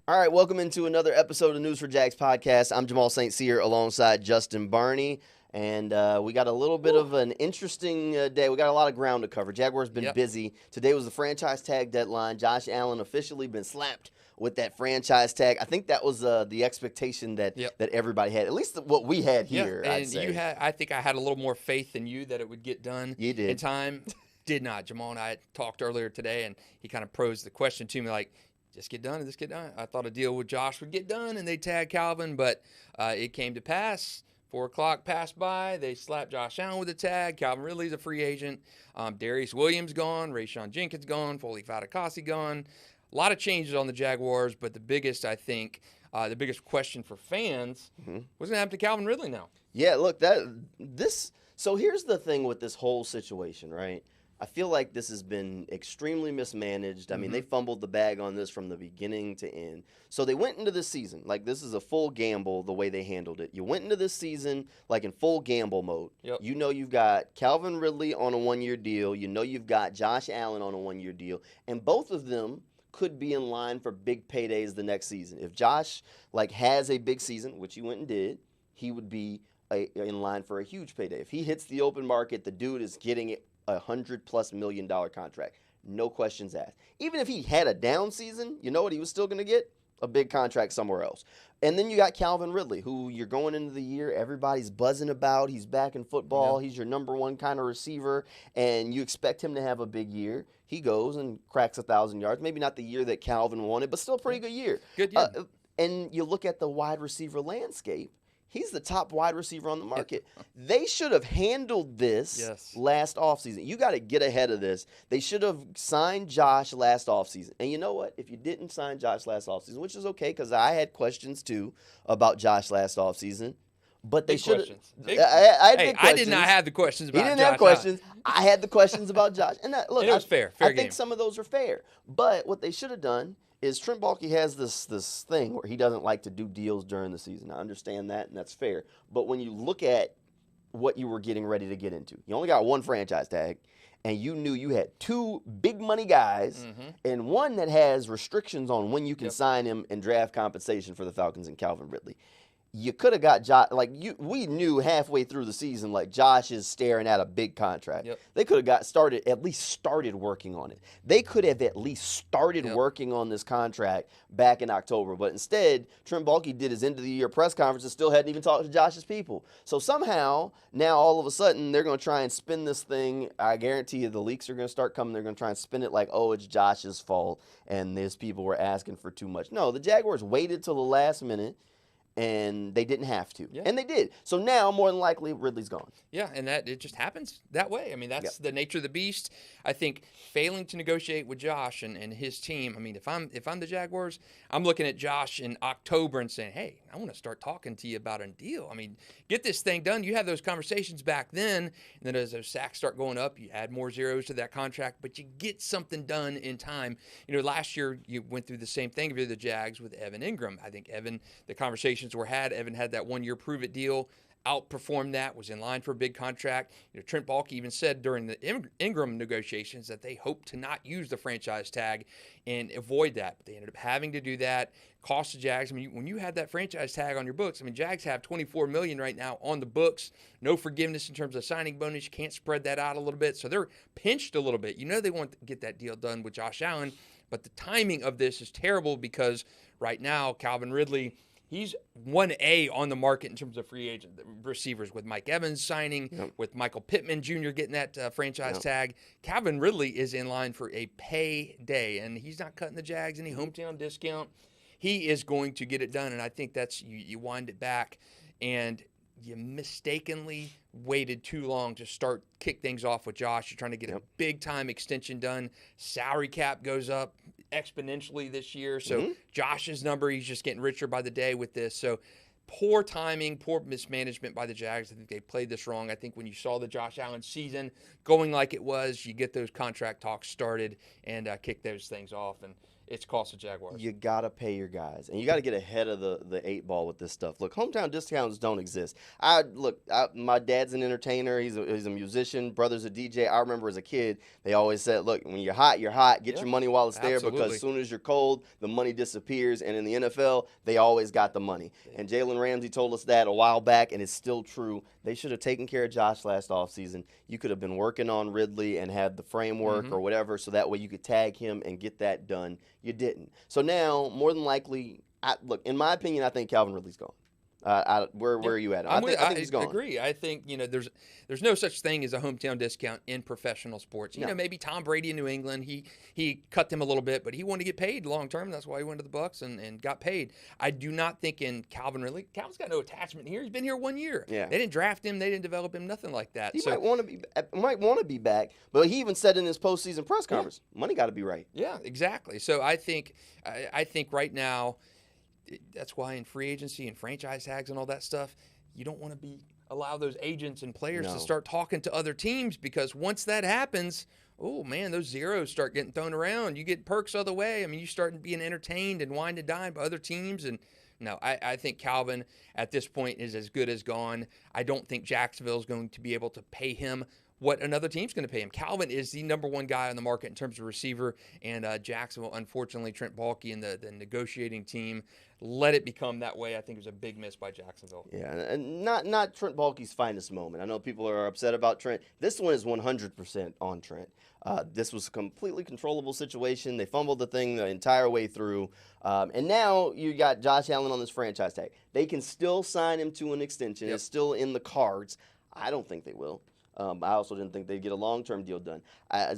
All right, welcome into another episode of News4JAGs podcast. I'm Jamal St. Cyr alongside Justin Barney, and we got a little bit of an interesting day. We got a lot of ground to cover. Jaguars been busy. Today was the franchise tag deadline. Josh Allen officially been slapped with that franchise tag. I think that was the expectation that everybody had, at least what we had here. And I'd say. I think I had a little more faith in you that it would get done in time. Did not. Jamal and I talked earlier today, and he kind of posed the question to me like, just get done and just get done. I thought a deal with Josh would get done, and they tag Calvin, but it came to pass. 4 o'clock passed by. They slapped Josh Allen with a tag. Calvin Ridley's a free agent. Darious Williams gone. Rayshawn Jenkins gone. Foley Fatukasi gone. A lot of changes on the Jaguars, but the biggest, I think, the biggest question for fans was going to happen to Calvin Ridley now. Yeah, look, so here's the thing with this whole situation, right? I feel like this has been extremely mismanaged. I mean, they fumbled the bag on this from the beginning to end. So they went into this season, like this is a full gamble the way they handled it. You went into this season like in full gamble mode. You know you've got Calvin Ridley on a 1-year deal. You know you've got Josh Allen on a 1-year deal. And both of them could be in line for big paydays the next season. If Josh has a big season, which he went and did, he would be in line for a huge payday. If he hits the open market, the dude is getting it. $100+ million contract. No questions asked. Even if he had a down season, you know what he was still going to get? A big contract somewhere else. And then you got Calvin Ridley, who you're going into the year, everybody's buzzing about. He's back in football. He's your number one kind of receiver, and you expect him to have a big year. He goes and cracks 1,000 yards. Maybe not the year that Calvin wanted, but still a pretty good year. Good year. And you look at the wide receiver landscape. He's the top wide receiver on the market. They should have handled this last offseason. You got to get ahead of this. They should have signed Josh last offseason. And you know what? If you didn't sign Josh last offseason, which is okay because I had questions too about Josh last offseason, but they should have. I did not have the questions about Josh. He didn't have questions. I had the questions about Josh. And look, it was fair. I think some of those are fair. But what they should have done is Trent Baalke has this thing where he doesn't like to do deals during the season. I understand that, and that's fair. But when you look at what you were getting ready to get into, you only got one franchise tag, and you knew you had 2 big money guys and one that has restrictions on when you can sign him and draft compensation for the Falcons and Calvin Ridley. You could have got Josh. We knew halfway through the season, Josh is staring at a big contract. They could have at least started working on it. They could have at least started working on this contract back in October. But instead, Trent Baalke did his end of the year press conference and still hadn't even talked to Josh's people. So somehow, now all of a sudden, they're going to try and spin this thing. I guarantee you the leaks are going to start coming. They're going to try and spin it like, oh, it's Josh's fault and these people were asking for too much. No, the Jaguars waited till the last minute. And they didn't have to. And they did. So now, more than likely, Ridley's gone. Yeah, and it just happens that way. I mean, that's the nature of the beast. I think failing to negotiate with Josh and his team, I mean, if I'm the Jaguars, I'm looking at Josh in October and saying, hey, I want to start talking to you about a deal. I mean, get this thing done. You have those conversations back then, and then as those sacks start going up, you add more zeros to that contract, but you get something done in time. You know, last year, you went through the same thing if you're the Jags with Evan Ingram. I think the conversation were had. Evan had that 1-year prove-it deal, outperformed that, was in line for a big contract. You know, Trent Baalke even said during the Ingram negotiations that they hope to not use the franchise tag and avoid that. But they ended up having to do that. Cost the Jags. I mean, when you had that franchise tag on your books, I mean, Jags have $24 million right now on the books. No forgiveness in terms of signing bonus. You can't spread that out a little bit. So they're pinched a little bit. You know they want to get that deal done with Josh Allen, but the timing of this is terrible because right now Calvin Ridley, he's 1A on the market in terms of free agent receivers with Mike Evans signing, with Michael Pittman Jr. getting that franchise tag. Calvin Ridley is in line for a payday, and he's not cutting the Jags any hometown discount. He is going to get it done, and I think that's you wind it back, and you mistakenly waited too long to kick things off with Josh. You're trying to get a big-time extension done. Salary cap goes up exponentially this year. So Josh's number, he's just getting richer by the day with this. So poor timing, poor mismanagement by the Jags. I think they played this wrong. I think when you saw the Josh Allen season going like it was, you get those contract talks started and kick those things off, and it's cost the Jaguars. You got to pay your guys, and you got to get ahead of the 8 ball with this stuff. Look, hometown discounts don't exist. My dad's an entertainer. He's a musician. Brother's a DJ. I remember as a kid, they always said, look, when you're hot, you're hot. Get your money while it's there, because as soon as you're cold, the money disappears. And in the NFL, they always got the money. And Jalen Ramsey told us that a while back, and it's still true. They should have taken care of Josh last offseason. You could have been working on Ridley and had the framework or whatever, so that way you could tag him and get that done. You didn't. So now, more than likely, look, in my opinion, I think Calvin Ridley's gone. Where are you at? I think he's gone. I agree. I think, there's no such thing as a hometown discount in professional sports. You know, maybe Tom Brady in New England, he cut them a little bit, but he wanted to get paid long term. That's why he went to the Bucs and got paid. I do not think in Calvin Ridley. Calvin's got no attachment here. He's been here 1 year. Yeah. They didn't draft him. They didn't develop him. Nothing like that. He might want to be back, but he even said in his postseason press conference, money got to be right. Yeah, exactly. So I think right now, that's why in free agency and franchise tags and all that stuff, you don't want to allow those agents and players to start talking to other teams, because once that happens, oh man, those zeros start getting thrown around. You get perks other way. I mean, you start being entertained and wined and dined by other teams. And no, I think Calvin at this point is as good as gone. I don't think Jacksonville is going to be able to pay him what another team's going to pay him. Calvin is the number one guy on the market in terms of receiver, and Jacksonville, unfortunately, Trent Baalke and the negotiating team let it become that way. I think it was a big miss by Jacksonville. Yeah, and not Trent Baalke's finest moment. I know people are upset about Trent. This one is 100% on Trent. This was a completely controllable situation. They fumbled the thing the entire way through. And now you got Josh Allen on this franchise tag. They can still sign him to an extension. It's still in the cards. I don't think they will. I also didn't think they'd get a long-term deal done.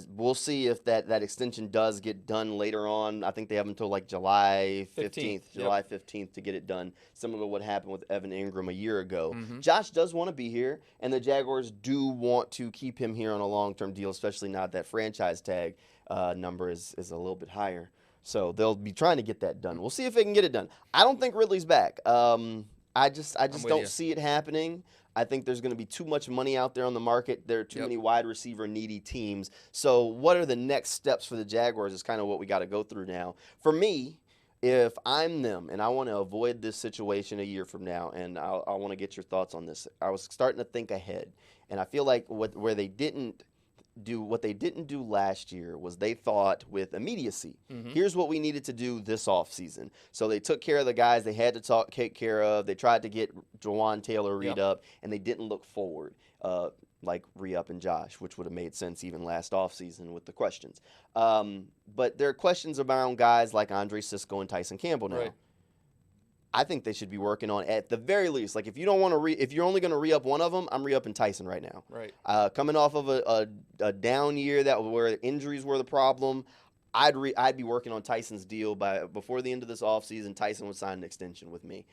We'll see if that extension does get done later on. I think they have until like July 15th to get it done, similar to what happened with Evan Ingram a year ago. Josh does want to be here, and the Jaguars do want to keep him here on a long-term deal, especially now that franchise tag number is a little bit higher. So they'll be trying to get that done. We'll see if they can get it done. I don't think Ridley's back. I just don't see it happening. I think there's going to be too much money out there on the market. There are too many wide receiver needy teams. So what are the next steps for the Jaguars is kind of what we got to go through now. For me, if I'm them and I want to avoid this situation a year from now, and I want to get your thoughts on this, I was starting to think ahead. And I feel like what they didn't do last year was they thought with immediacy, here's what we needed to do this offseason. So they took care of the guys they had to take care of. They tried to get Jawan Taylor re-up, and they didn't look forward, like re-up and Josh, which would have made sense even last offseason with the questions. But there are questions around guys like Andre Sisco and Tyson Campbell now. Right. I think they should be working on, at the very least, like if you don't want to if you're only going to re-up one of them, I'm re-upping Tyson right now. Right. Coming off of a down year where injuries were the problem, I'd be working on Tyson's deal before the end of this offseason. Tyson would sign an extension with me,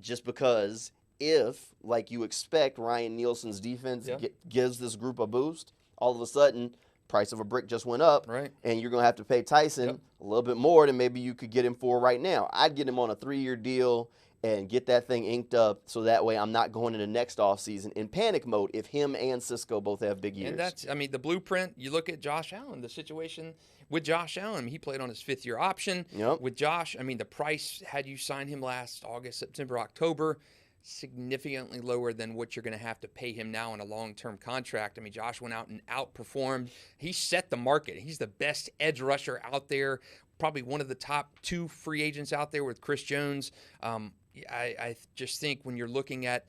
just because if, like you expect, Ryan Nielsen's defense gives this group a boost, all of a sudden price of a brick just went up, and you're going to have to pay Tyson a little bit more than maybe you could get him for right now. I'd get him on a 3-year deal and get that thing inked up so that way I'm not going into next offseason in panic mode if him and Sisco both have big years. And that's, the blueprint, you look at Josh Allen, the situation with Josh Allen. He played on his 5th-year option. With Josh, the price, had you signed him last August, September, October, significantly lower than what you're going to have to pay him now in a long-term contract. Josh went out and outperformed. He set the market. He's the best edge rusher out there, probably one of the top 2 free agents out there with Chris Jones. I just think when you're looking at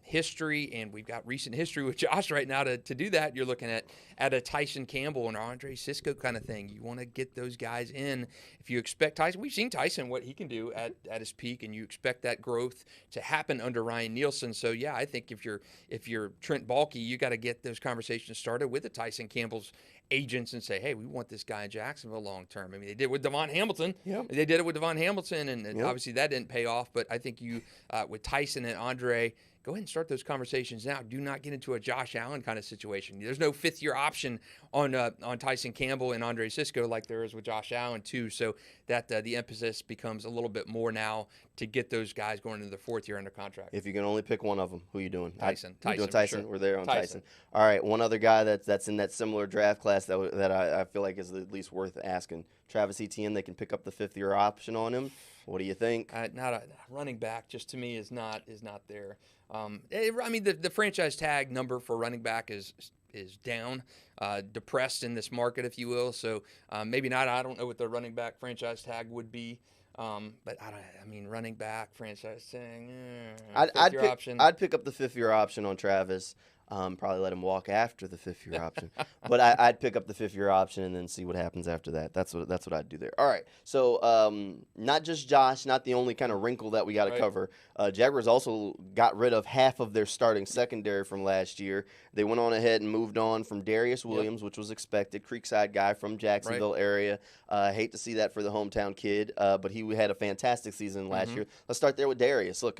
history, and we've got recent history with Josh right now to do that, you're looking at a Tyson Campbell and Andre Sisco kind of thing. You want to get those guys in. If you expect Tyson, we've seen Tyson, what he can do at his peak, and you expect that growth to happen under Ryan Nielsen. So yeah, I think if you're Trent Baalke, you got to get those conversations started with the Tyson Campbell's agents and say, hey, we want this guy in Jacksonville long term. They did it with Devon Hamilton. They did it with Devon Hamilton, and obviously that didn't pay off. But I think you with Tyson and Andre, go ahead and start those conversations now. Do not get into a Josh Allen kind of situation. There's no fifth-year option on Tyson Campbell and Andre Sisco like there is with Josh Allen too. So that the emphasis becomes a little bit more now to get those guys going into their fourth year under contract. If you can only pick one of them, who are you doing? Tyson. You doing Tyson? Sure. We're there on Tyson. All right, one other guy that's in that similar draft class that I feel like is at least worth asking. Travis Etienne. They can pick up the fifth-year option on him. What do you think? Not a running back. Just to me is not there. I mean, the franchise tag number for running back is down, depressed in this market, if you will. So maybe not. I don't know what the running back franchise tag would be. But I mean, running back franchise tag. I'd pick up the fifth-year option on Travis. Probably let him walk after the fifth-year option, but I'd pick up the fifth-year option and then see what happens after that. That's what I'd do there. All right, so not just Josh, not the only kind of wrinkle that we got to cover. Jaguars also got rid of half of their starting secondary from last year. They went on ahead and moved on from Darious Williams, which was expected, Creekside guy from Jacksonville area. Hate to see that for the hometown kid, but he had a fantastic season last year. Let's start there with Darious. Look,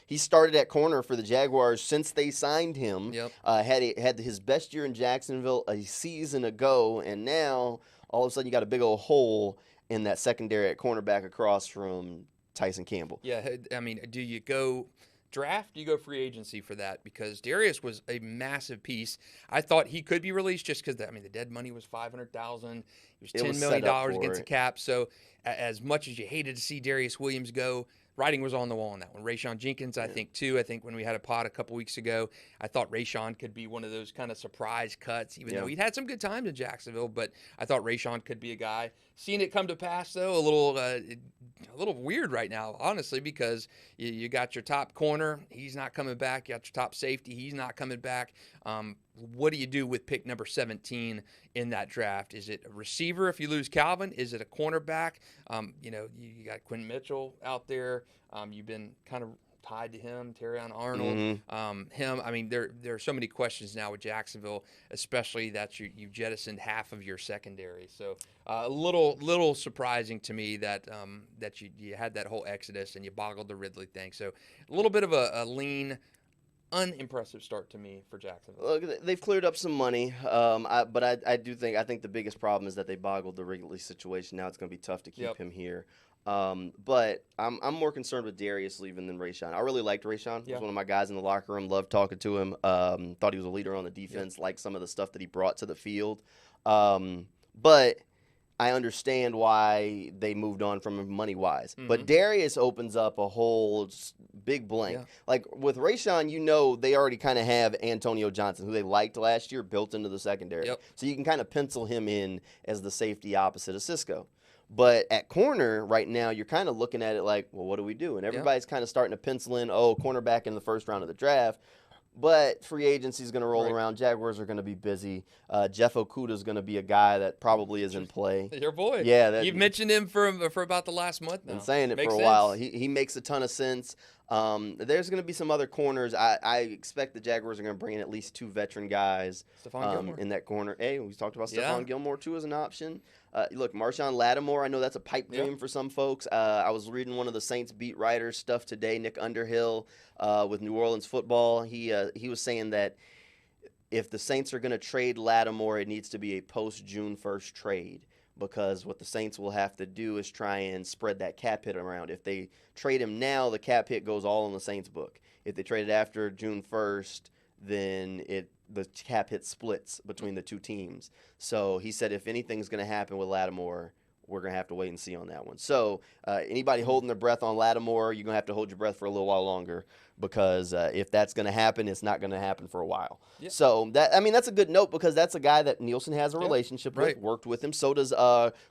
he started at corner for the Jaguars since they signed him. Had his best year in Jacksonville a season ago, and now all of a sudden you got a big old hole in that secondary at cornerback across from Tyson Campbell. Yeah, I mean, do you go draft? Do you go free agency for that? Because Darious was a massive piece. I thought he could be released just because the dead money was $500,000. It was $10 million against the cap. So as much as you hated to see Darious Williams go, writing was on the wall on that one. Rayshawn Jenkins, I think, too. I think when we had a pod a couple weeks ago, I thought Rayshawn could be one of those kind of surprise cuts, even though he'd had some good times in Jacksonville. But I thought Rayshawn could be a guy. Seeing it come to pass, though, a little weird right now, honestly, because you got your top corner. He's not coming back. You got your top safety. He's not coming back. What do you do with pick number 17 in that draft? Is it a receiver if you lose Calvin? Is it a cornerback? You got Quinn Mitchell out there. You've been kind of tied to him, Terrion Arnold, him. I mean, there are so many questions now with Jacksonville, especially that you jettisoned half of your secondary. So a little surprising to me that you had that whole exodus and you boggled the Ridley thing. So a little bit of a lean, unimpressive start to me for Jacksonville. Look, they've cleared up some money, but I think the biggest problem is that they boggled the Ridley situation. Now it's going to be tough to keep him here. But I'm more concerned with Darious leaving than Rayshawn. I really liked Rayshawn. He was one of my guys in the locker room. Loved talking to him. Thought he was a leader on the defense. Liked some of the stuff that he brought to the field. But I understand why they moved on from him money-wise. But Darious opens up a whole big blank. Like with Rayshawn, they already kind of have Antonio Johnson, who they liked last year, built into the secondary. So you can kind of pencil him in as the safety opposite of Sisco. But at corner right now, you're kind of looking at it like, well, what do we do? And everybody's kind of starting to pencil in, cornerback in the first round of the draft. But free agency is going to roll around. Jaguars are going to be busy. Jeff Okudah is going to be a guy that probably is in play. Your boy. Yeah. You've mentioned him for about the last month now. Been saying it for a while. He makes a ton of sense. There's going to be some other corners. I expect the Jaguars are going to bring in at least two veteran guys in that corner. Hey, we talked about Stephon Gilmore, too, as an option. Look, Marshawn Lattimore, I know that's a pipe dream for some folks. I was reading one of the Saints beat writers' stuff today, Nick Underhill, with New Orleans football. He was saying that if the Saints are going to trade Lattimore, it needs to be a post-June 1st trade, because what the Saints will have to do is try and spread that cap hit around. If they trade him now, the cap hit goes all in the Saints book. If they trade it after June 1st, then the cap hit splits between the two teams. So he said if anything's going to happen with Lattimore, we're going to have to wait and see on that one. So anybody holding their breath on Lattimore, you're going to have to hold your breath for a little while longer, because if that's going to happen, it's not going to happen for a while. So that's a good note, because that's a guy that Nielsen has a relationship with, worked with him. So does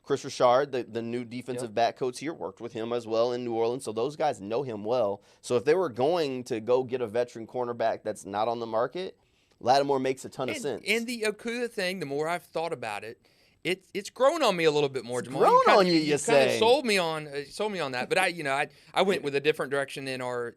Chris Richard, the new defensive back coach here, worked with him as well in New Orleans. So those guys know him well. So if they were going to go get a veteran cornerback that's not on the market, Lattimore makes a ton of sense. And the Okudah thing, the more I've thought about it, it's grown on me a little bit more, It's Jamal. grown on you, you you're kind of saying. sold me on that. But I went with a different direction in our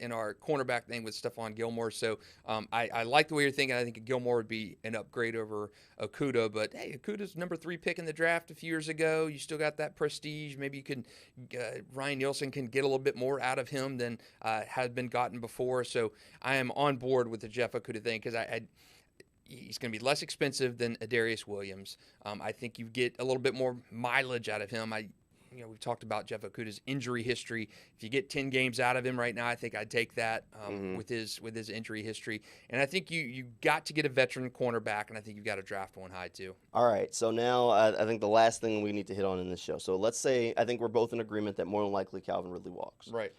cornerback thing with Stephon Gilmore. So I like the way you're thinking. I think Gilmore would be an upgrade over Okudah. But hey, Okudah's number 3 pick in the draft a few years ago. You still got that prestige. Maybe you can Ryan Nielsen can get a little bit more out of him than had been gotten before. So I am on board with the Jeff Okudah thing because he's going to be less expensive than a Darious Williams. I think you get a little bit more mileage out of him. We've talked about Jeff Okudah's injury history. If you get 10 games out of him right now, I think I'd take that with his injury history. And I think you got to get a veteran cornerback, and I think you've got to draft one high too. All right, so now I think the last thing we need to hit on in this show. So let's say I think we're both in agreement that more than likely Calvin Ridley walks. Right.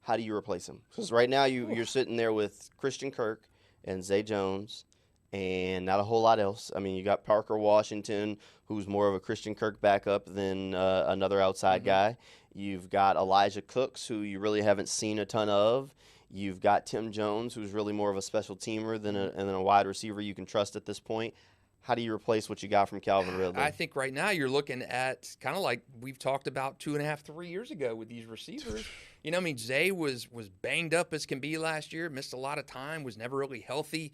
How do you replace him? Because right now you're sitting there with Christian Kirk and Zay Jones and not a whole lot else. I mean, you got Parker Washington, who's more of a Christian Kirk backup than another outside guy. You've got Elijah Cooks, who you really haven't seen a ton of. You've got Tim Jones, who's really more of a special teamer than a wide receiver you can trust at this point. How do you replace what you got from Calvin Ridley? I think right now you're looking at kind of like we've talked about 2.5, 3 years ago with these receivers. Zay was banged up as can be last year, missed a lot of time, was never really healthy.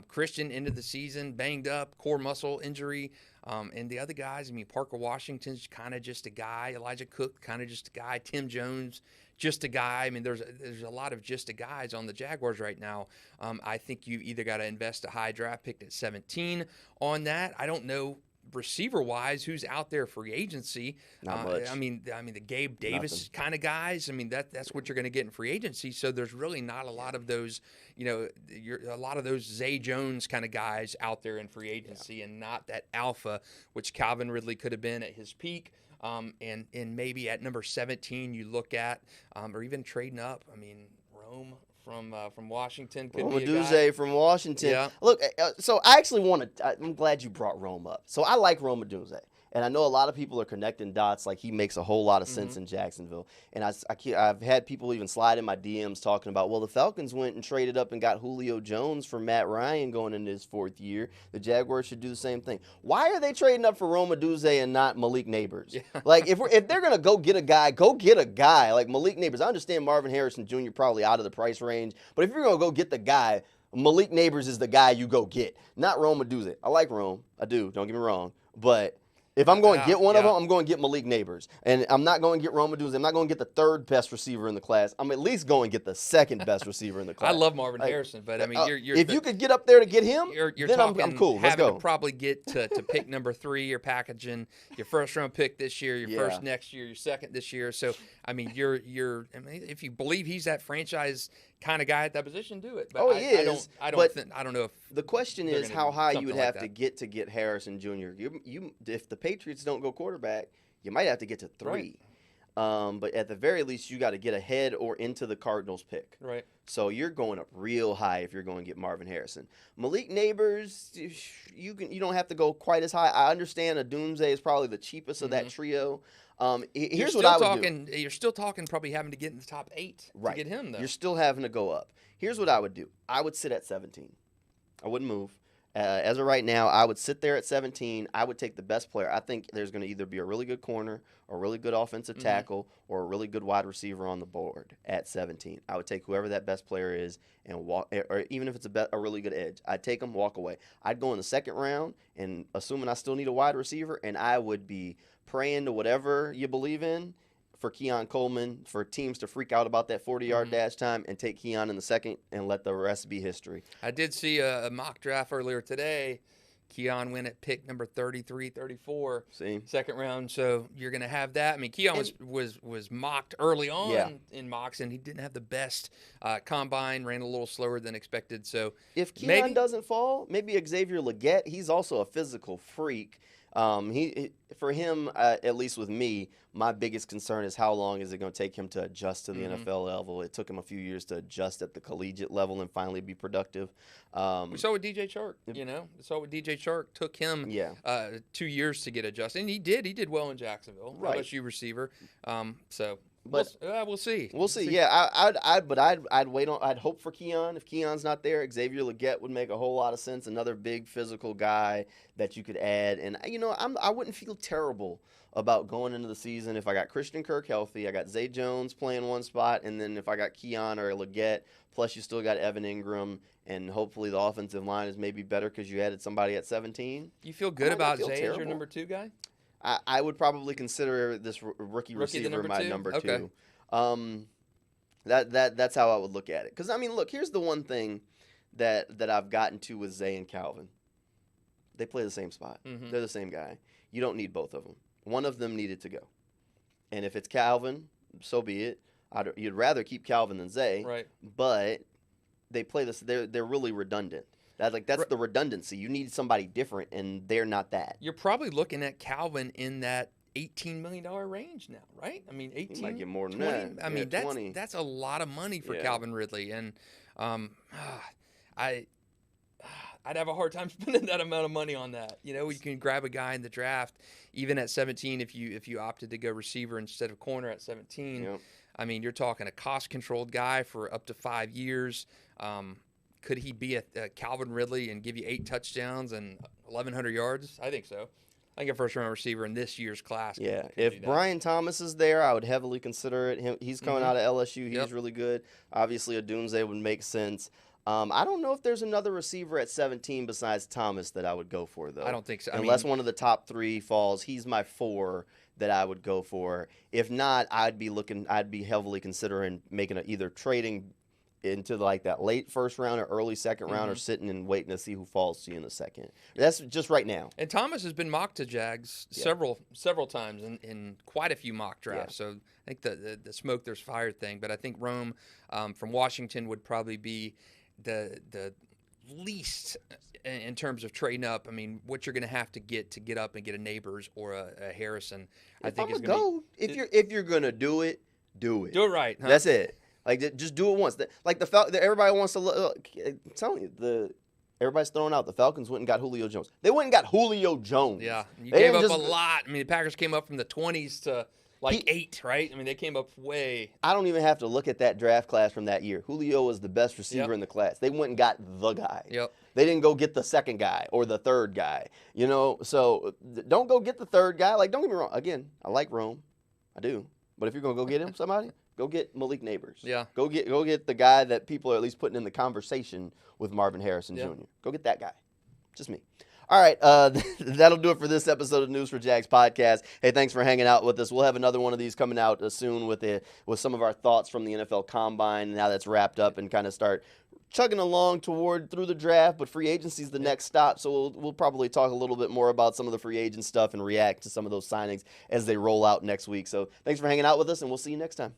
Christian ended the season banged up, core muscle injury. And the other guys, Parker Washington's kind of just a guy. Elijah Cook, kind of just a guy. Tim Jones, just a guy. There's a lot of just a guys on the Jaguars right now. I think you either got to invest a high draft pick at 17 on that. I don't know receiver-wise who's out there free agency. Not much. The Gabe Davis kind of guys. That's what you're going to get in free agency. So there's really not a lot of those, a lot of those Zay Jones kind of guys out there in free agency, and not that alpha, which Calvin Ridley could have been at his peak. And maybe at number 17 you look at, or even trading up. Rome from Washington could be a guy. From Washington. Yeah. Look, so I actually I'm glad you brought Rome up. So I like Rome Odunze. And I know a lot of people are connecting dots like he makes a whole lot of sense in Jacksonville. And I've had people even slide in my DMs talking about, well, the Falcons went and traded up and got Julio Jones for Matt Ryan going into his 4th year. The Jaguars should do the same thing. Why are they trading up for Rome Odunze and not Malik Neighbors? Yeah. Like, if they're going to go get a guy like Malik Neighbors. I understand Marvin Harrison Jr. probably out of the price range, but if you're going to go get the guy, Malik Neighbors is the guy you go get, not Rome Odunze. I like Rome. I do. Don't get me wrong. But if I'm going to get one of them, I'm going to get Malik Neighbors. And I'm not going to get Rome Odunze. I'm not going to get the 3rd best receiver in the class. I'm at least going to get the 2nd best receiver in the class. I love Marvin Harrison, but you're if you could get up there to get him, you're then talking I'm cool. Let's having go. to probably get to pick number 3. You're packaging your 1st round pick this year, your 1st next year, your 2nd this year. So you're if you believe he's that franchise kind of guy at that position, do it. But he is. I don't know if the question is how high you would have to get Harrison Jr. If the Patriots don't go quarterback, you might have to get to 3. Right. But at the very least, you got to get ahead or into the Cardinals pick. Right. So you're going up real high if you're going to get Marvin Harrison. Malik Neighbors, you don't have to go quite as high. I understand Odunze is probably the cheapest of that trio. Here's what I would do. You're still talking probably having to get in the top 8 to get him, though. You're still having to go up. Here's what I would do. I would sit at 17. I wouldn't move. As of right now, I would sit there at 17. I would take the best player. I think there's going to either be a really good corner, a really good offensive tackle, or a really good wide receiver on the board at 17. I would take whoever that best player is and walk, or even if it's a really good edge, I'd take them, walk away. I'd go in the 2nd round, and assuming I still need a wide receiver, and I would be praying to whatever you believe in for Keon Coleman, for teams to freak out about that 40-yard dash time and take Keon in the 2nd and let the rest be history. I did see a mock draft earlier today. Keon went at pick number 33, 34, See? 2nd round. So you're going to have that. Keon was mocked early on in mocks, and he didn't have the best combine, ran a little slower than expected. So if Keon doesn't fall, maybe Xavier Legette. He's also a physical freak. For him, at least with me, my biggest concern is how long is it going to take him to adjust to the NFL level. It took him a few years to adjust at the collegiate level and finally be productive. We saw with DJ Chark, We saw with DJ Chark. Took him 2 years to get adjusted. And he did well in Jacksonville, right. LSU receiver. So But we'll see. We'll see. Yeah, I'd wait on. I'd hope for Keon. If Keon's not there, Xavier Legette would make a whole lot of sense. Another big physical guy that you could add. And I wouldn't feel terrible about going into the season if I got Christian Kirk healthy. I got Zay Jones playing one spot, and then if I got Keon or Legette, plus you still got Evan Ingram, and hopefully the offensive line is maybe better because you added somebody at 17. You feel good about Zay as your number 2 guy? I would probably consider this rookie receiver my number 2. That's how I would look at it. Because, look, here's the one thing that I've gotten to with Zay and Calvin. They play the same spot. Mm-hmm. They're the same guy. You don't need both of them. One of them needed to go. And if it's Calvin, so be it. You'd rather keep Calvin than Zay. Right. But they play this. They're really redundant. That's the redundancy. You need somebody different, and they're not that. You're probably looking at Calvin in that $18 million range now, right? 18. He might get more than 20. that. That's a lot of money for Calvin Ridley, and I'd have a hard time spending that amount of money on that. You can grab a guy in the draft, even at 17, if you opted to go receiver instead of corner at 17. Yep. You're talking a cost-controlled guy for up to 5 years. Could he be a Calvin Ridley and give you 8 touchdowns and 1,100 yards? I think so. I think a first-round receiver in this year's class. Yeah, if Brian Thomas is there, I would heavily consider it. He's coming out of LSU. He's really good. Obviously, Odunze would make sense. I don't know if there's another receiver at 17 besides Thomas that I would go for, though. I don't think so. Unless one of the top 3 falls. He's my 4 that I would go for. If not, I'd be heavily considering either trading into that late first round or early second round, or sitting and waiting to see who falls to you in the second. That's just right now. And Thomas has been mocked to Jags several times in quite a few mock drafts. So I think the smoke there's fire thing. But I think Rome from Washington would probably be the least in terms of trading up. What you're going to have to get up and get a Neighbors or a Harrison. If you're going to do it, do it. Do it right. Huh? That's it. Just do it once. Everybody wants to look. I'm telling you, everybody's throwing out. The Falcons went and got Julio Jones. They went and got Julio Jones. Yeah, you gave up a lot. The Packers came up from the 20s to 8, right? They came up way. I don't even have to look at that draft class from that year. Julio was the best receiver in the class. They went and got the guy. Yep. They didn't go get the second guy or the third guy. So don't go get the third guy. Don't get me wrong. Again, I like Rome. I do. But if you're going to go get him, somebody, go get Malik Neighbors. Yeah. Go get the guy that people are at least putting in the conversation with Marvin Harrison Jr. Go get that guy. Just me. All right, that'll do it for this episode of News4JAGs podcast. Hey, thanks for hanging out with us. We'll have another one of these coming out soon with some of our thoughts from the NFL Combine, now that's wrapped up, and kind of start chugging along through the draft, but free agency is the next stop, so we'll probably talk a little bit more about some of the free agent stuff and react to some of those signings as they roll out next week. So thanks for hanging out with us, and we'll see you next time.